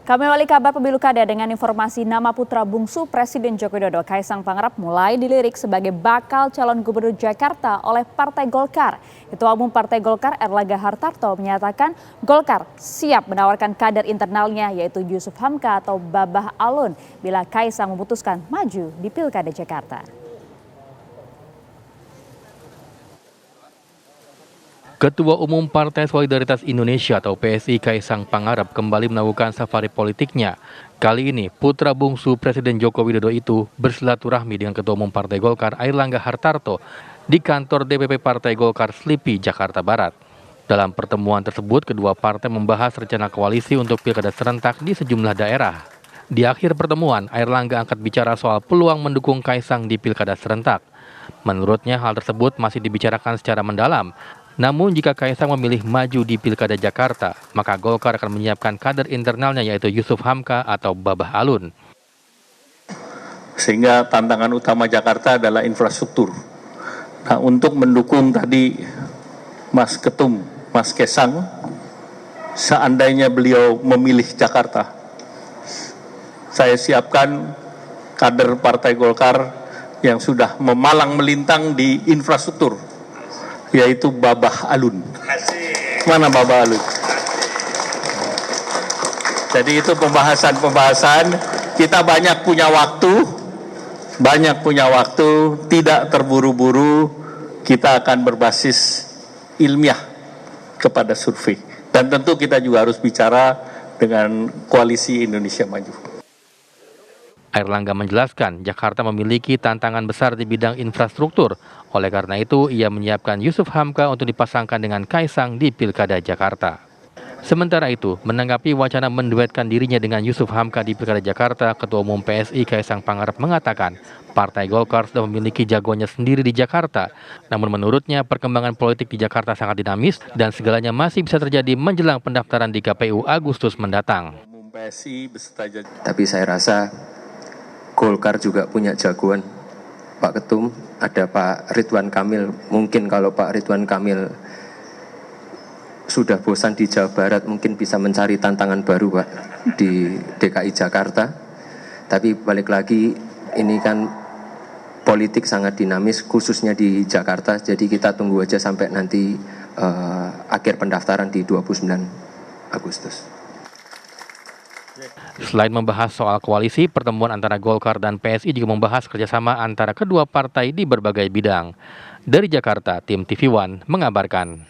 Kami awali kabar pemilu kada dengan informasi nama putra bungsu Presiden Joko Widodo, Kaisang Pangarep, mulai dilirik sebagai bakal calon gubernur Jakarta oleh Partai Golkar. Ketua Umum Partai Golkar Erlangga Hartarto menyatakan Golkar siap menawarkan kader internalnya yaitu Yusuf Hamka atau Babah Alun bila Kaisang memutuskan maju di Pilkada Jakarta. Ketua Umum Partai Solidaritas Indonesia atau PSI Kaisang Pangarep kembali melakukan safari politiknya. Kali ini putra bungsu Presiden Joko Widodo itu bersilaturahmi dengan Ketua Umum Partai Golkar Erlangga Hartarto di kantor DPP Partai Golkar Slipi, Jakarta Barat. Dalam pertemuan tersebut, kedua partai membahas rencana koalisi untuk pilkada serentak di sejumlah daerah. Di akhir pertemuan, Erlangga angkat bicara soal peluang mendukung Kaisang di pilkada serentak. Menurutnya hal tersebut masih dibicarakan secara mendalam. Namun jika Kaisang memilih maju di Pilkada Jakarta, maka Golkar akan menyiapkan kader internalnya yaitu Yusuf Hamka atau Babah Alun. Sehingga tantangan utama Jakarta adalah infrastruktur. Nah, untuk mendukung tadi Mas Ketum, Mas Kaisang, seandainya beliau memilih Jakarta, saya siapkan kader Partai Golkar yang sudah memalang melintang di infrastruktur, yaitu Babah Alun. Mana Babah Alun? Jadi itu pembahasan kita banyak punya waktu, tidak terburu-buru, kita akan berbasis ilmiah kepada survei. Dan tentu kita juga harus bicara dengan Koalisi Indonesia Maju. Erlangga menjelaskan Jakarta memiliki tantangan besar di bidang infrastruktur. Oleh karena itu, ia menyiapkan Yusuf Hamka untuk dipasangkan dengan Kaisang di Pilkada Jakarta. Sementara itu, menanggapi wacana menduetkan dirinya dengan Yusuf Hamka di Pilkada Jakarta, Ketua Umum PSI Kaisang Pangarep mengatakan Partai Golkar sudah memiliki jagoannya sendiri di Jakarta. Namun menurutnya perkembangan politik di Jakarta sangat dinamis dan segalanya masih bisa terjadi menjelang pendaftaran di KPU Agustus mendatang. Tapi saya rasa Golkar juga punya jagoan, Pak Ketum, ada Pak Ridwan Kamil. Mungkin kalau Pak Ridwan Kamil sudah bosan di Jawa Barat, mungkin bisa mencari tantangan baru, Pak, di DKI Jakarta. Tapi balik lagi, ini kan politik sangat dinamis, khususnya di Jakarta. Jadi kita tunggu aja sampai nanti akhir pendaftaran di 29 Agustus. Selain membahas soal koalisi, pertemuan antara Golkar dan PSI juga membahas kerjasama antara kedua partai di berbagai bidang. Dari Jakarta, tim TV One mengabarkan.